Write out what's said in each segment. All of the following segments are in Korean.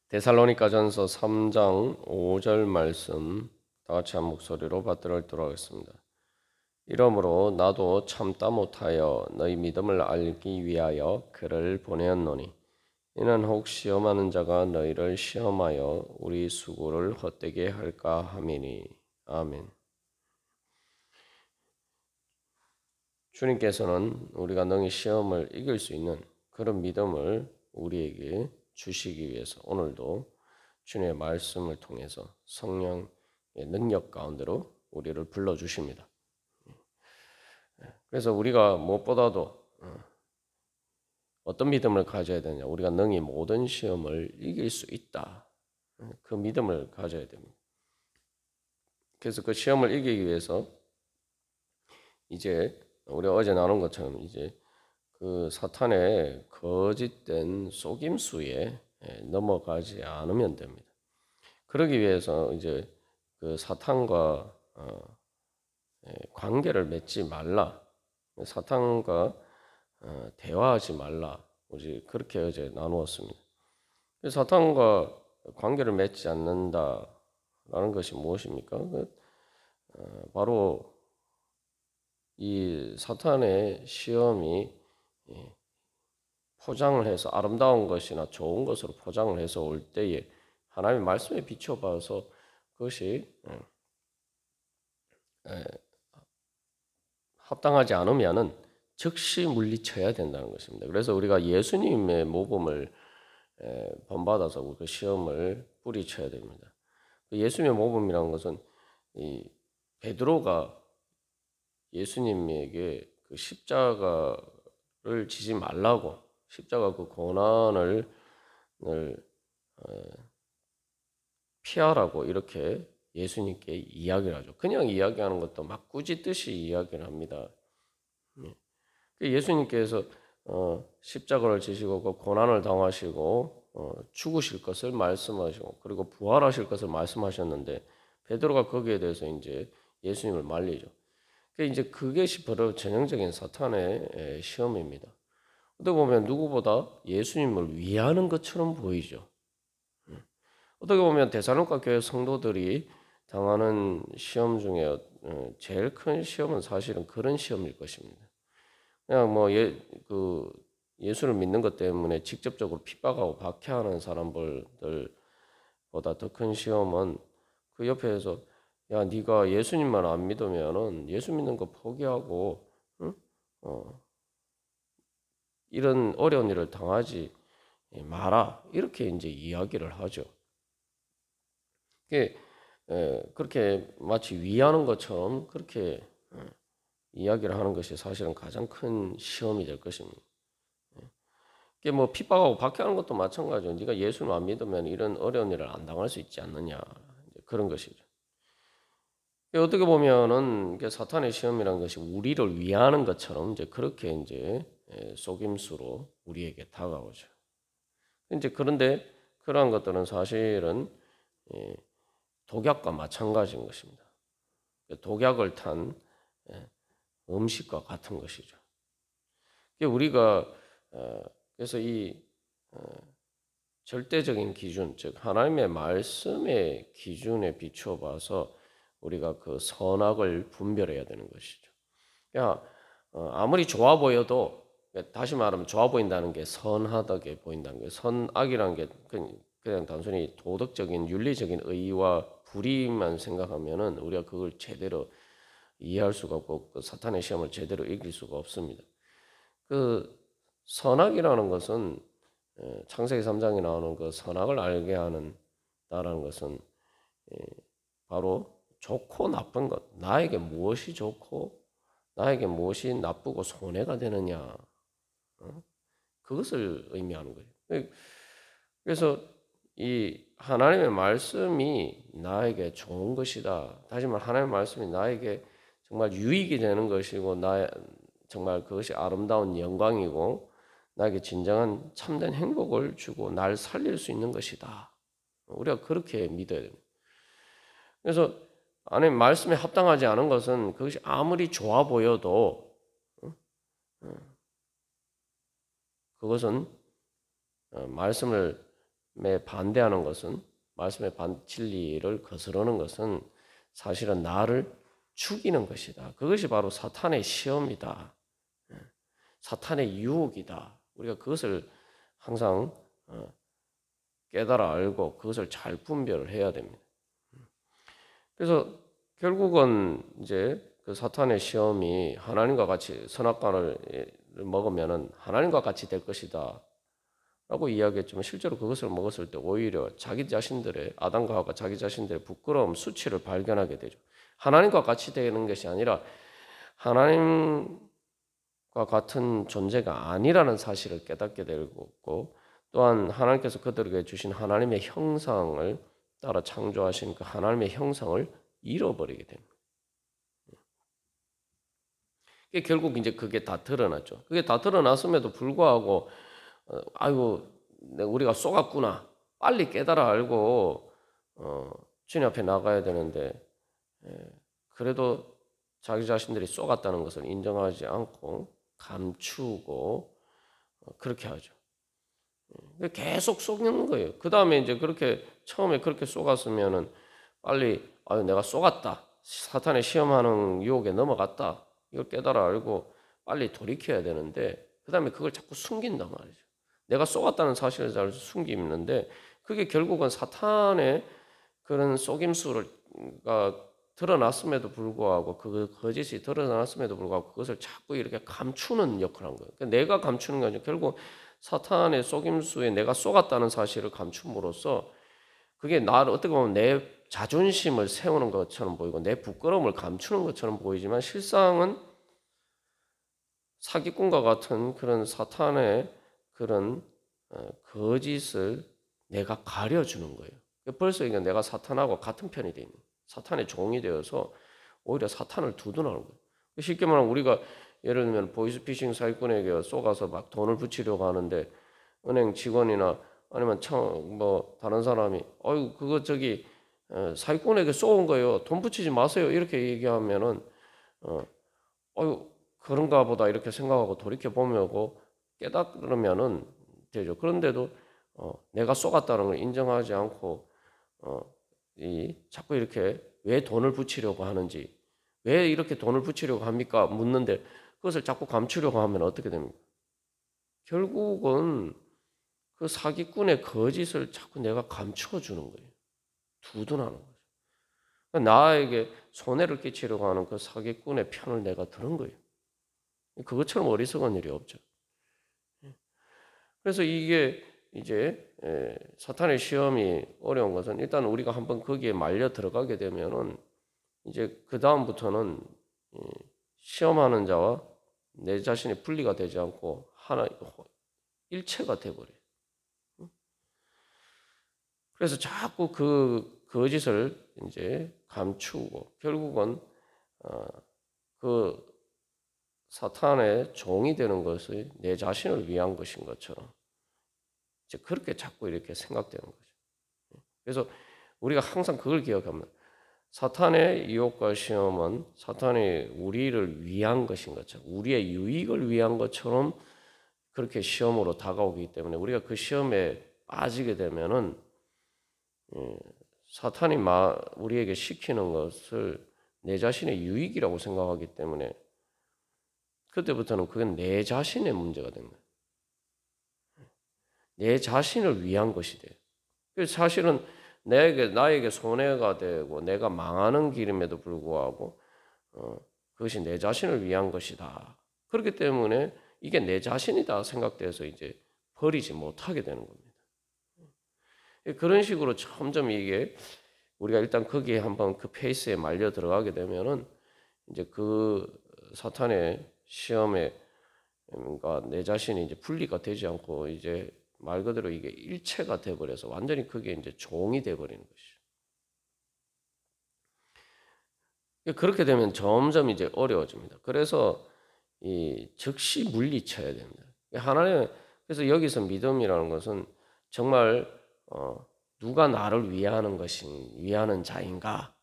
데살로니가전서 3장 5절 말씀 다 같이 한 목소리로 받들도록 하겠습니다. 이러므로 나도 참다 못하여 너희 믿음을 알기 위하여 그를 보내었노니 이는 혹 시험하는 자가 너희를 시험하여 우리 수고를 헛되게 할까 함이니. 아멘. 주님께서는 우리가 능히 시험을 이길 수 있는 그런 믿음을 우리에게 주시기 위해서 오늘도 주님의 말씀을 통해서 성령의 능력 가운데로 우리를 불러주십니다. 그래서 우리가 무엇보다도 어떤 믿음을 가져야 되냐? 우리가 능히 모든 시험을 이길 수 있다. 그 믿음을 가져야 됩니다. 그래서 그 시험을 이기기 위해서 이제 우리가 어제 나눈 것처럼 이제 그 사탄의 거짓된 속임수에 넘어가지 않으면 됩니다. 그러기 위해서 이제 그 사탄과 관계를 맺지 말라. 사탄과 대화하지 말라. 우리 그렇게 어제 나누었습니다. 사탄과 관계를 맺지 않는다라는 것이 무엇입니까? 바로 이 사탄의 시험이 포장을 해서 아름다운 것이나 좋은 것으로 포장을 해서 올 때에 하나님의 말씀에 비춰봐서 그것이 합당하지 않으면은 즉시 물리쳐야 된다는 것입니다. 그래서 우리가 예수님의 모범을 본받아서 그 시험을 뿌리쳐야 됩니다. 예수님의 모범이라는 것은 이 베드로가 예수님에게 그 십자가를 지지 말라고 십자가 그 고난을 피하라고 이렇게 예수님께 이야기를 하죠. 그냥 이야기하는 것도 막 꾸짖듯이 이야기를 합니다. 예수님께서 십자가를 지시고 그 고난을 당하시고 죽으실 것을 말씀하시고 그리고 부활하실 것을 말씀하셨는데 베드로가 거기에 대해서 이제 예수님을 말리죠. 이제 그것이 바로 전형적인 사탄의 시험입니다. 어떻게 보면 누구보다 예수님을 위하는 것처럼 보이죠. 어떻게 보면 데살로니가 교회 성도들이 당하는 시험 중에 제일 큰 시험은 사실은 그런 시험일 것입니다. 그냥 뭐 예수를 믿는 것 때문에 직접적으로 핍박하고 박해하는 사람들보다 더 큰 시험은 그 옆에서 야 네가 예수님만 안 믿으면은 예수 믿는 거 포기하고 응? 이런 어려운 일을 당하지 마라 이렇게 이제 이야기를 하죠. 그렇게 마치 위하는 것처럼 그렇게 이야기를 하는 것이 사실은 가장 큰 시험이 될 것입니다. 뭐 핍박하고 박해하는 것도 마찬가지죠. 네가 예수를 안 믿으면 이런 어려운 일을 안 당할 수 있지 않느냐 그런 것이죠. 어떻게 보면은 사탄의 시험이라는 것이 우리를 위하는 것처럼 이제 그렇게 이제 속임수로 우리에게 다가오죠. 이제 그런데 그러한 것들은 사실은 독약과 마찬가지인 것입니다. 독약을 탄 음식과 같은 것이죠. 우리가 그래서 이 절대적인 기준, 즉 하나님의 말씀의 기준에 비춰봐서 우리가 그 선악을 분별해야 되는 것이죠. 그러니까 아무리 좋아 보여도 다시 말하면 좋아 보인다는 게 선하다게 보인다는 거예요. 선악이라는 게 그냥 단순히 도덕적인 윤리적인 의의와 불의만 생각하면은 우리가 그걸 제대로 이해할 수가 없고 그 사탄의 시험을 제대로 이길 수가 없습니다. 그 선악이라는 것은 창세기 3장에 나오는 그 선악을 알게 하는 나라는 것은 바로 좋고 나쁜 것, 나에게 무엇이 좋고 나에게 무엇이 나쁘고 손해가 되느냐, 그것을 의미하는 거예요. 그래서 이 하나님의 말씀이 나에게 좋은 것이다. 다시 말해 하나님의 말씀이 나에게 정말 유익이 되는 것이고 정말 그것이 아름다운 영광이고 나에게 진정한 참된 행복을 주고 날 살릴 수 있는 것이다. 우리가 그렇게 믿어야 됩니다. 그래서 하나님 말씀에 합당하지 않은 것은 그것이 아무리 좋아 보여도 그것은 말씀을 반대하는 것은 말씀의 진리를 거스르는 것은 사실은 나를 죽이는 것이다. 그것이 바로 사탄의 시험이다. 사탄의 유혹이다. 우리가 그것을 항상 깨달아 알고 그것을 잘 분별을 해야 됩니다. 그래서 결국은 이제 그 사탄의 시험이 하나님과 같이 선악과를 먹으면은 하나님과 같이 될 것이다 라고 이야기했지만 실제로 그것을 먹었을 때 오히려 자기 자신들의 아담과 하와가 자기 자신들의 부끄러움, 수치를 발견하게 되죠. 하나님과 같이 되는 것이 아니라 하나님과 같은 존재가 아니라는 사실을 깨닫게 되고 또한 하나님께서 그들에게 주신 하나님의 형상을 따라 창조하신 그 하나님의 형상을 잃어버리게 됩니다. 결국 이제 그게 다 드러났죠. 그게 다 드러났음에도 불구하고 아이고 우리가 속았구나. 빨리 깨달아 알고 주님 앞에 나가야 되는데 그래도 자기 자신들이 속았다는 것을 인정하지 않고 감추고 그렇게 하죠. 계속 속는 거예요. 그 다음에 이제 그렇게 처음에 그렇게 속았으면은 빨리 아유 내가 속았다. 사탄의 시험하는 유혹에 넘어갔다. 이걸 깨달아 알고 빨리 돌이켜야 되는데 그 다음에 그걸 자꾸 숨긴단 말이죠. 내가 속았다는 사실을 잘 숨기는데 그게 결국은 사탄의 그런 속임수가 드러났음에도 불구하고 그 거짓이 드러났음에도 불구하고 그것을 자꾸 이렇게 감추는 역할을 한 거예요. 그러니까 내가 감추는 게 아니라 결국 사탄의 속임수에 내가 속았다는 사실을 감춤으로써 그게 나를 어떻게 보면 내 자존심을 세우는 것처럼 보이고 내 부끄러움을 감추는 것처럼 보이지만 실상은 사기꾼과 같은 그런 사탄의 그런 거짓을 내가 가려주는 거예요. 벌써 이게 내가 사탄하고 같은 편이 되는 거예요. 사탄의 종이 되어서 오히려 사탄을 두둔하는 거예요. 쉽게 말하면 우리가 예를 들면 보이스피싱 사기꾼에게 쏘가서 막 돈을 붙이려고 하는데 은행 직원이나 아니면 뭐 다른 사람이 어유 그거 저기 사기꾼에게 쏘은 거예요. 돈 붙이지 마세요. 이렇게 얘기하면은 어유 그런가 보다 이렇게 생각하고 돌이켜 보려고 깨달으면은 되죠. 그런데도 내가 쏘갔다는 걸 인정하지 않고 자꾸 이렇게 왜 돈을 붙이려고 하는지 왜 이렇게 돈을 붙이려고 합니까? 묻는데 그것을 자꾸 감추려고 하면 어떻게 됩니까? 결국은 그 사기꾼의 거짓을 자꾸 내가 감추어 주는 거예요. 두둔하는 거죠. 그러니까 나에게 손해를 끼치려고 하는 그 사기꾼의 편을 내가 드는 거예요. 그것처럼 어리석은 일이 없죠. 그래서 이게 이제 사탄의 시험이 어려운 것은 일단 우리가 한번 거기에 말려 들어가게 되면은 이제 그 다음부터는 시험하는 자와 내 자신이 분리가 되지 않고 하나 일체가 돼버려요. 그래서 자꾸 그 거짓을 이제 감추고 결국은 그 사탄의 종이 되는 것이 내 자신을 위한 것인 것처럼 이제 그렇게 자꾸 이렇게 생각되는 거죠. 그래서 우리가 항상 그걸 기억합니다. 사탄의 유혹과 시험은 사탄이 우리를 위한 것인 것처럼 우리의 유익을 위한 것처럼 그렇게 시험으로 다가오기 때문에 우리가 그 시험에 빠지게 되면은 사탄이 우리에게 시키는 것을 내 자신의 유익이라고 생각하기 때문에 그때부터는 그건 내 자신의 문제가 됩니다. 내 자신을 위한 것이 돼요. 그래서 사실은 나에게 손해가 되고 내가 망하는 길임에도 불구하고 그것이 내 자신을 위한 것이다. 그렇기 때문에 이게 내 자신이다 생각돼서 이제 버리지 못하게 되는 겁니다. 그런 식으로 점점 이게 우리가 일단 거기에 한번 그 페이스에 말려 들어가게 되면은 이제 그 사탄의 시험에 그러니까 내 자신이 이제 분리가 되지 않고 이제 말 그대로 이게 일체가 돼버려서 완전히 그게 이제 종이 돼버리는 것이죠. 그렇게 되면 점점 이제 어려워집니다. 그래서 이 즉시 물리쳐야 됩니다. 그래서 여기서 믿음이라는 것은 정말 누가 나를 위하는 자인가?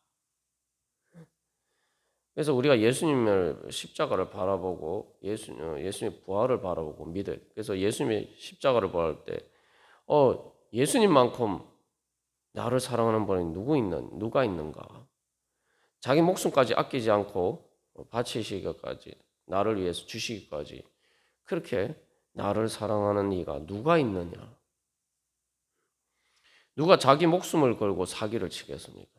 그래서 우리가 예수님을 십자가를 바라보고 예수님의 부활을 바라보고 믿어요. 그래서 예수님의 십자가를 바라볼 때 예수님만큼 나를 사랑하는 분이 누가 있는가? 자기 목숨까지 아끼지 않고 바치시기까지, 나를 위해서 주시기까지 그렇게 나를 사랑하는 이가 누가 있느냐? 누가 자기 목숨을 걸고 사기를 치겠습니까?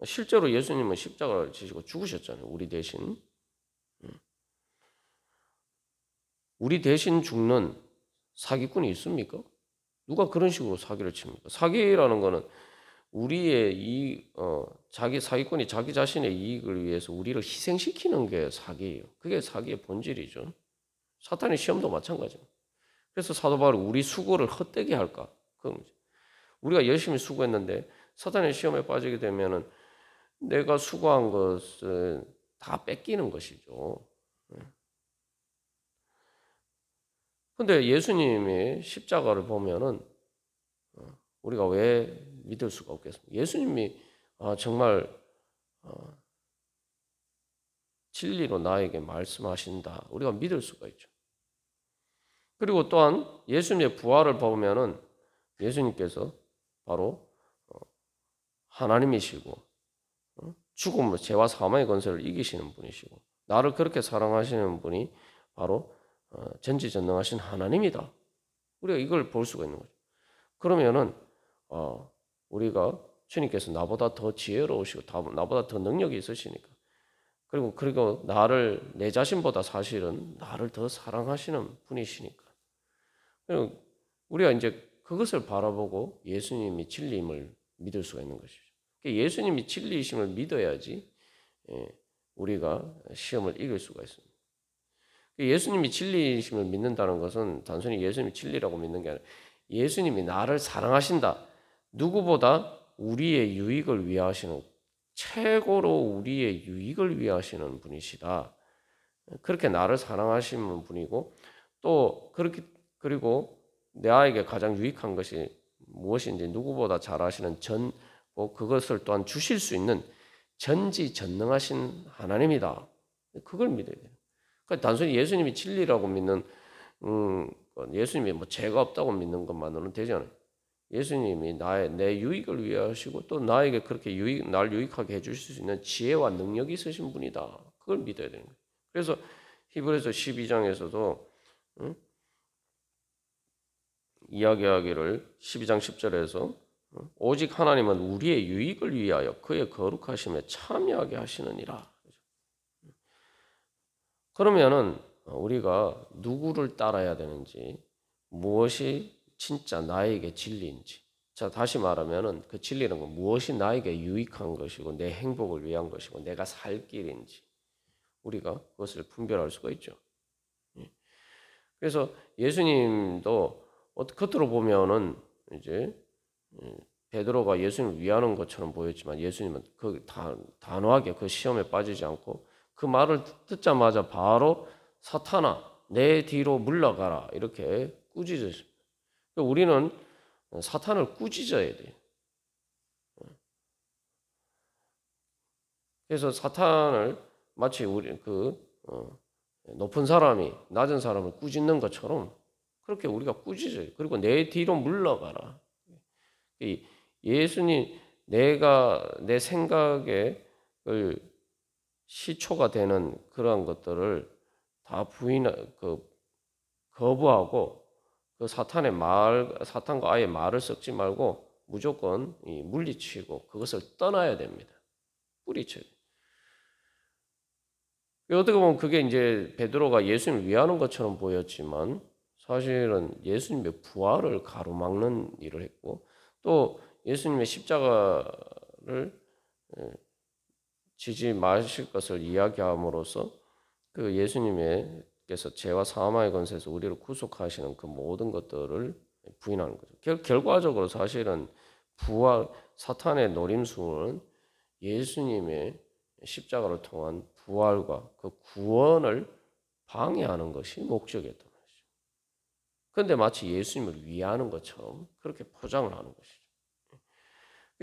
실제로 예수님은 십자가를 지시고 죽으셨잖아요. 우리 대신. 우리 대신 죽는 사기꾼이 있습니까? 누가 그런 식으로 사기를 칩니까? 사기라는 거는 우리의 자기 사기꾼이 자기 자신의 이익을 위해서 우리를 희생시키는 게 사기예요. 그게 사기의 본질이죠. 사탄의 시험도 마찬가지입니다. 그래서 사도 바울이 우리 수고를 헛되게 할까? 우리가 열심히 수고했는데 사탄의 시험에 빠지게 되면은 내가 수고한 것을 다 뺏기는 것이죠. 근데 예수님의 십자가를 보면은 우리가 왜 믿을 수가 없겠습니까? 예수님이 정말 진리로 나에게 말씀하신다. 우리가 믿을 수가 있죠. 그리고 또한 예수님의 부활을 보면은 예수님께서 바로 하나님이시고 죽음을 죄와 사망의 권세를 이기시는 분이시고 나를 그렇게 사랑하시는 분이 바로 전지전능하신 하나님이다. 우리가 이걸 볼 수가 있는 거죠. 그러면은 우리가 주님께서 나보다 더 지혜로우시고 나보다 더 능력이 있으시니까 그리고 나를 내 자신보다 사실은 나를 더 사랑하시는 분이시니까 그리고 우리가 이제 그것을 바라보고 예수님이 진리임을 믿을 수가 있는 것이죠. 예수님이 진리이심을 믿어야지 우리가 시험을 이길 수가 있습니다. 예수님이 진리이심을 믿는다는 것은 단순히 예수님이 진리라고 믿는 게 아니라 예수님이 나를 사랑하신다. 누구보다 우리의 유익을 위하시는 최고로 우리의 유익을 위하시는 분이시다. 그렇게 나를 사랑하시는 분이고 또 그렇게 그리고 나에게 가장 유익한 것이 무엇인지 누구보다 잘 아시는 그것을 또한 주실 수 있는 전지전능하신 하나님이다. 그걸 믿어야 돼요. 그러니까 단순히 예수님이 진리라고 믿는 예수님이 뭐 죄가 없다고 믿는 것만으로는 되지 않아요. 예수님이 내 유익을 위하시고 또 나에게 그렇게 날 유익하게 해주실 수 있는 지혜와 능력이 있으신 분이다. 그걸 믿어야 되는 거예요. 그래서 히브리서 12장에서도 이야기하기를 12장 10절에서 오직 하나님은 우리의 유익을 위하여 그의 거룩하심에 참여하게 하시느니라. 그러면은 우리가 누구를 따라야 되는지 무엇이 진짜 나에게 진리인지 자 다시 말하면은 그 진리는 무엇이 나에게 유익한 것이고 내 행복을 위한 것이고 내가 살 길인지 우리가 그것을 분별할 수가 있죠. 그래서 예수님도 겉으로 보면은 이제 베드로가 예수님을 위하는 것처럼 보였지만 예수님은 단호하게 그 시험에 빠지지 않고 그 말을 듣자마자 바로 사탄아 내 뒤로 물러가라 이렇게 꾸짖으십니다. 우리는 사탄을 꾸짖어야 돼요. 그래서 사탄을 마치 우리 높은 사람이 낮은 사람을 꾸짖는 것처럼 그렇게 우리가 꾸짖어요. 그리고 내 뒤로 물러가라. 예수님 내가 내 생각에 시초가 되는 그러한 것들을 다 거부하고 그 사탄과 아예 말을 섞지 말고 무조건 물리치고 그것을 떠나야 됩니다. 뿌리쳐야 돼요. 어떻게 보면 그게 이제 베드로가 예수님을 위하는 것처럼 보였지만 사실은 예수님의 부활을 가로막는 일을 했고 또 예수님의 십자가를 지지 마실 것을 이야기함으로써 그 예수님께서 죄와 사망의 권세에서 우리를 구속하시는 그 모든 것들을 부인하는 거죠. 결과적으로 사실은 사탄의 노림수는 예수님의 십자가를 통한 부활과 그 구원을 방해하는 것이 목적이었던 것이죠. 그런데 마치 예수님을 위하는 것처럼 그렇게 포장을 하는 것이죠.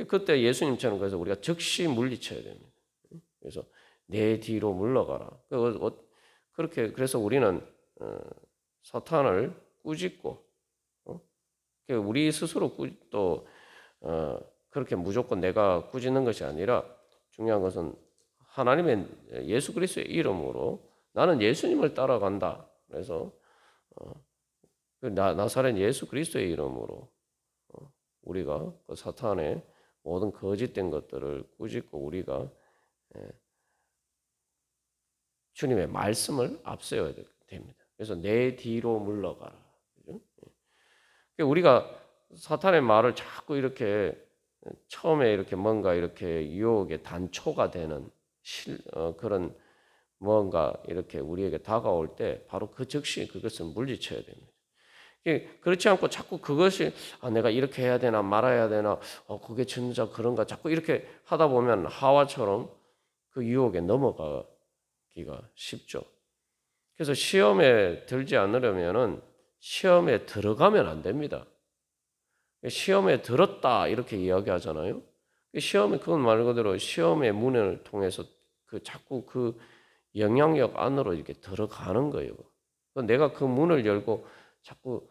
그때 예수님처럼 그래서 우리가 즉시 물리쳐야 됩니다. 그래서 내 뒤로 물러가라. 그래서 우리는 사탄을 꾸짖고 우리 스스로 또 그렇게 무조건 내가 꾸짖는 것이 아니라 중요한 것은 하나님의 예수 그리스도의 이름으로 나는 예수님을 따라간다. 그래서 나사렛 예수 그리스도의 이름으로 우리가 그 사탄의 모든 거짓된 것들을 꾸짖고 우리가 주님의 말씀을 앞세워야 됩니다. 그래서 내 뒤로 물러가라. 그죠? 우리가 사탄의 말을 자꾸 이렇게 처음에 이렇게 뭔가 이렇게 유혹의 단초가 되는 그런 뭔가 이렇게 우리에게 다가올 때 바로 그 즉시 그것을 물리쳐야 됩니다. 그렇지 않고 자꾸 그것이 내가 이렇게 해야 되나 말아야 되나 그게 진짜 그런가 자꾸 이렇게 하다 보면 하와처럼 그 유혹에 넘어가기가 쉽죠. 그래서 시험에 들지 않으려면은 시험에 들어가면 안 됩니다. 시험에 들었다 이렇게 이야기하잖아요. 시험에 그건 말 그대로 시험의 문을 통해서 자꾸 그 영향력 안으로 이렇게 들어가는 거예요. 내가 그 문을 열고 자꾸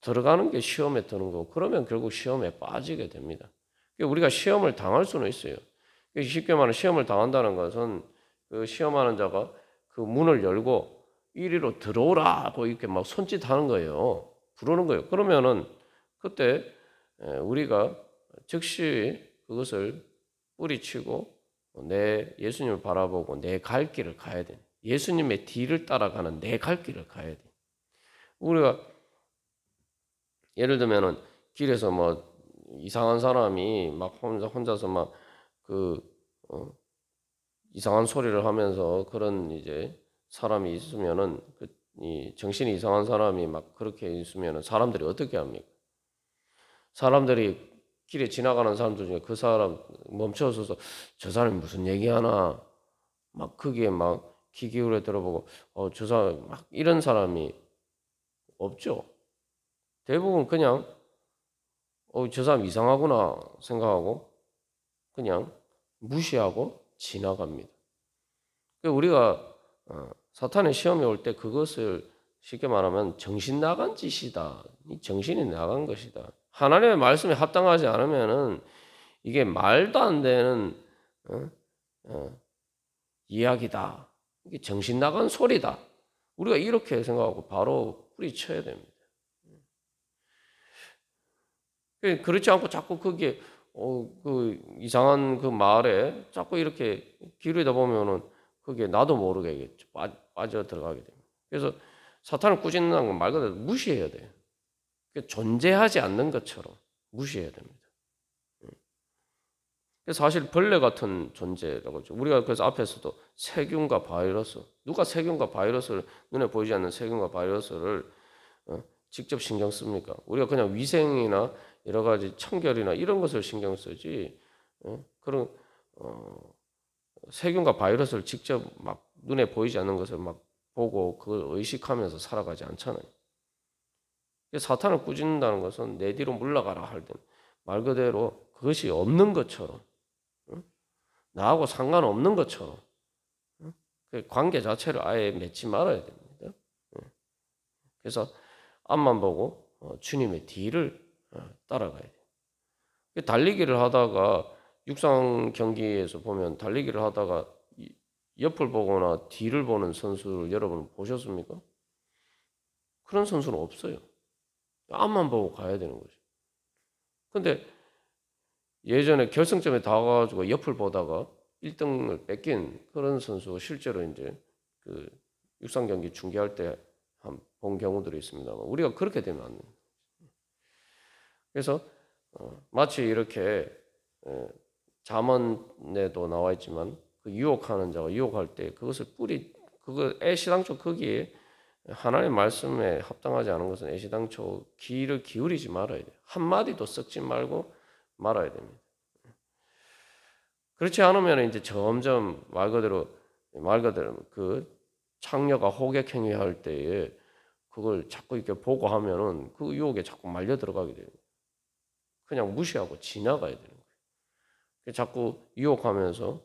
들어가는 게 시험에 드는 거고 그러면 결국 시험에 빠지게 됩니다. 우리가 시험을 당할 수는 있어요. 쉽게 말하면 시험을 당한다는 것은 그 시험하는 자가 그 문을 열고 이리로 들어오라고 이렇게 막 손짓하는 거예요. 부르는 거예요. 그러면은 그때 우리가 즉시 그것을 뿌리치고 내 예수님을 바라보고 내 갈 길을 가야 돼. 예수님의 뒤를 따라가는 내 갈 길을 가야 돼. 우리가 예를 들면은 길에서 뭐 이상한 사람이 막 혼자서 막 이상한 소리를 하면서 그런 이제 사람이 있으면은 이 정신이 이상한 사람이 막 그렇게 있으면은 사람들이 어떻게 합니까? 사람들이 길에 지나가는 사람들 중에 그 사람 멈춰서서 저 사람이 무슨 얘기하나 막 크게 막 귀 기울여 들어보고 저 사람 막 이런 사람이 없죠. 대부분 그냥 저 사람 이상하구나 생각하고 그냥 무시하고 지나갑니다. 우리가 사탄의 시험에 올 때 그것을 쉽게 말하면 정신 나간 짓이다. 정신이 나간 것이다. 하나님의 말씀에 합당하지 않으면은 이게 말도 안 되는 이야기다. 이게 정신 나간 소리다. 우리가 이렇게 생각하고 바로 뿌리쳐야 됩니다. 그렇지 않고 자꾸 그게 그 이상한 그 말에 자꾸 이렇게 기르다 보면은 그게 나도 모르게 빠져 들어가게 됩니다. 그래서 사탄을 꾸짖는다는 건 말 그대로 무시해야 돼요. 존재하지 않는 것처럼 무시해야 됩니다. 사실 벌레 같은 존재라고 하죠. 우리가 그래서 앞에서도 세균과 바이러스, 누가 세균과 바이러스를 눈에 보이지 않는 세균과 바이러스를 직접 신경 씁니까? 우리가 그냥 위생이나 여러 가지 청결이나 이런 것을 신경 쓰지 그런 세균과 바이러스를 직접 막 눈에 보이지 않는 것을 막 보고 그걸 의식하면서 살아가지 않잖아요. 사탄을 꾸짖는다는 것은 내 뒤로 물러가라 할 때 말 그대로 그것이 없는 것처럼 나하고 상관없는 것처럼 그 관계 자체를 아예 맺지 말아야 됩니다. 그래서 앞만 보고 주님의 뒤를 따라가야 돼요. 달리기를 하다가 육상 경기에서 보면 달리기를 하다가 옆을 보거나 뒤를 보는 선수를 여러분 보셨습니까? 그런 선수는 없어요. 앞만 보고 가야 되는 거죠. 근데 예전에 결승점에 다가가지고 옆을 보다가 1등을 뺏긴 그런 선수 실제로 이제 그 육상 경기 중계할 때 본 경우들이 있습니다만 우리가 그렇게 되면 안 됩니다. 그래서 마치 이렇게 잠언에도 나와 있지만 그 유혹하는 자가 유혹할 때 그것을 그거 애시당초 거기에 하나님의 말씀에 합당하지 않은 것은 애시당초 귀를 기울이지 말아야 돼요. 한마디도 썩지 말고 말아야 됩니다. 그렇지 않으면 이제 점점 말 그대로 그 창녀가 호객행위 할 때에 그걸 자꾸 이렇게 보고 하면은 그 유혹에 자꾸 말려 들어가게 돼요. 그냥 무시하고 지나가야 되는 거예요. 자꾸 유혹하면서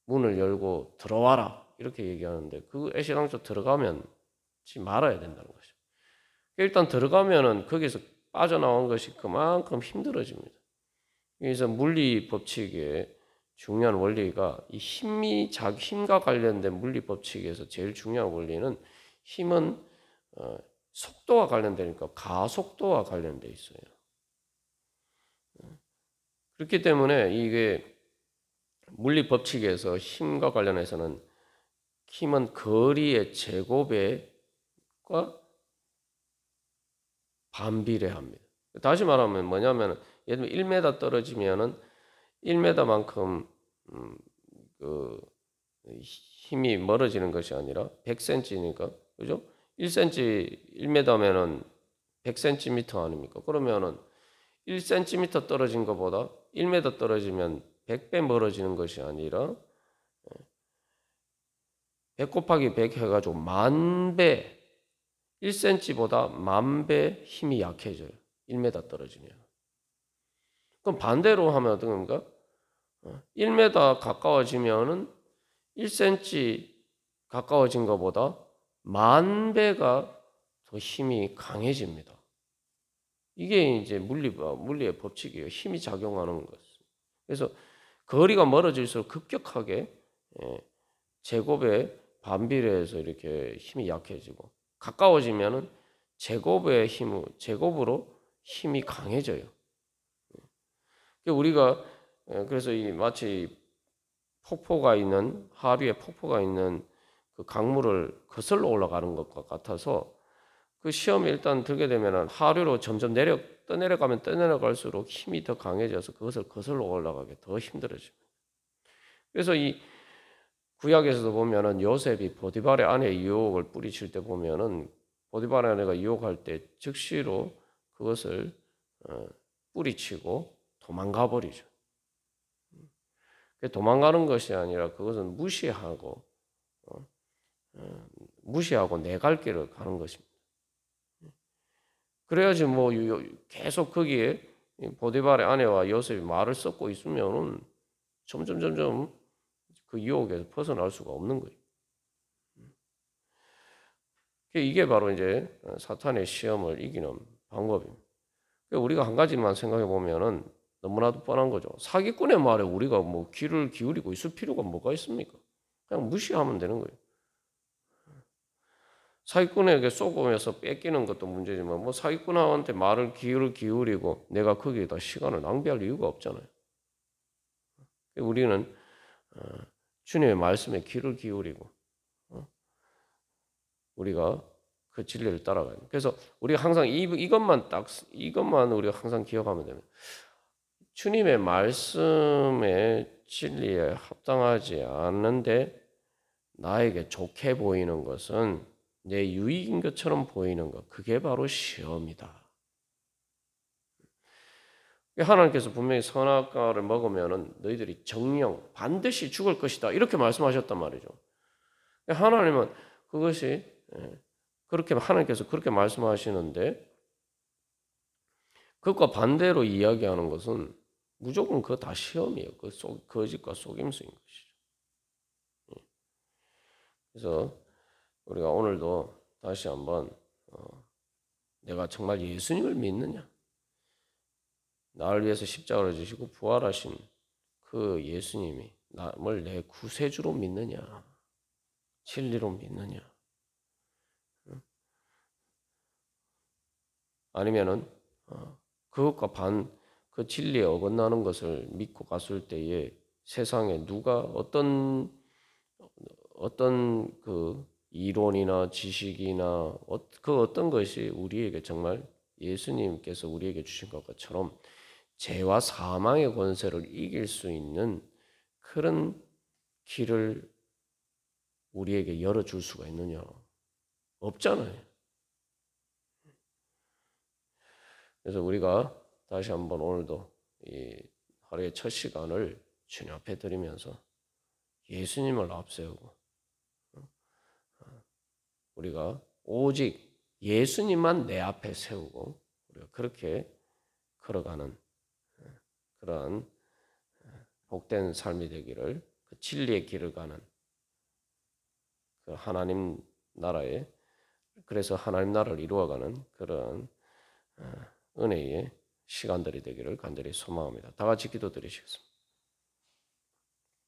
문을 열고 들어와라 이렇게 얘기하는데 그 애시당초 들어가면 말아야 된다는 것이죠. 일단 들어가면은 거기서 빠져나온 것이 그만큼 힘들어집니다. 그래서 물리 법칙의 중요한 원리가 이 힘과 관련된 물리 법칙에서 제일 중요한 원리는 힘은 속도와 관련되니까 가속도와 관련돼 있어요. 그렇기 때문에 이게 물리 법칙에서 힘과 관련해서는 힘은 거리의 제곱과 반비례합니다. 다시 말하면 뭐냐면 예를 들면 1m 떨어지면은 1m만큼 그 힘이 멀어지는 것이 아니라 100cm니까 그죠? 1cm 1m면은 100cm 아닙니까? 그러면은 1cm 떨어진 것보다 1m 떨어지면 100배 멀어지는 것이 아니라 100 곱하기 100 해가지고 10,000배 1cm보다 10,000배 힘이 약해져요. 1m 떨어지면. 그럼 반대로 하면 어떤 겁니까? 1m 가까워지면은 1cm 가까워진 것보다 10,000배가 더 힘이 강해집니다. 이게 이제 물리의 법칙이에요. 힘이 작용하는 것. 그래서 거리가 멀어질수록 급격하게 제곱의 반비례해서 이렇게 힘이 약해지고 가까워지면은 제곱으로 힘이 강해져요. 우리가 그래서 이 마치 폭포가 있는 하류에 폭포가 있는 그 강물을 거슬러 올라가는 것과 같아서 그 시험에 일단 들게 되면은 하류로 점점 떠내려가면 힘이 더 강해져서 그것을 거슬러 올라가게 더 힘들어집니다. 그래서 이 구약에서도 보면은 요셉이 보디발의 아내의 유혹을 뿌리칠 때 보면은 보디발의 아내가 유혹할 때 즉시로 그것을 뿌리치고 도망가 버리죠. 도망가는 것이 아니라 그것은 무시하고 내 갈 길을 가는 것입니다. 그래야지 뭐 계속 거기에 보디발의 아내와 요셉이 말을 섞고 있으면은 점점 그 유혹에서 벗어날 수가 없는 거예요. 이게 바로 이제 사탄의 시험을 이기는 방법입니다. 우리가 한 가지만 생각해 보면은 너무나도 뻔한 거죠. 사기꾼의 말에 우리가 뭐 귀를 기울이고 있을 필요가 뭐가 있습니까? 그냥 무시하면 되는 거예요. 사기꾼에게 쏘고면서 뺏기는 것도 문제지만 뭐 사기꾼한테 귀를 기울이고 내가 거기에다 시간을 낭비할 이유가 없잖아요. 우리는 주님의 말씀에 귀를 기울이고 우리가 그 진리를 따라가요. 그래서 우리가 항상 이것만 우리가 항상 기억하면 됩니다. 주님의 말씀의 진리에 합당하지 않는데 나에게 좋게 보이는 것은 내 유익인 것처럼 보이는 것, 그게 바로 시험이다. 하나님께서 분명히 선악과를 먹으면 너희들이 정령 반드시 죽을 것이다 이렇게 말씀하셨단 말이죠. 하나님은 그것이 하나님께서 그렇게 말씀하시는데 그것과 반대로 이야기하는 것은 무조건 그거 다 시험이에요. 거짓과 속임수인 것이죠. 그래서 우리가 오늘도 다시 한번 내가 정말 예수님을 믿느냐? 나를 위해서 십자가를 지시고 부활하신 그 예수님이 나를 내 구세주로 믿느냐? 진리로 믿느냐? 아니면은 그것과 그 진리에 어긋나는 것을 믿고 갔을 때에 세상에 누가 어떤 그 이론이나 지식이나 그 어떤 것이 우리에게 정말 예수님께서 우리에게 주신 것처럼 죄와 사망의 권세를 이길 수 있는 그런 길을 우리에게 열어줄 수가 있느냐? 없잖아요. 그래서 우리가 다시 한번 오늘도 이 하루의 첫 시간을 주님 앞에 드리면서 예수님을 앞세우고 우리가 오직 예수님만 내 앞에 세우고 우리가 그렇게 걸어가는 그러한 복된 삶이 되기를 그 진리의 길을 가는 그 하나님 나라의 그래서 하나님 나라를 이루어가는 그런 은혜의 시간들이 되기를 간절히 소망합니다. 다 같이 기도드리시겠습니다.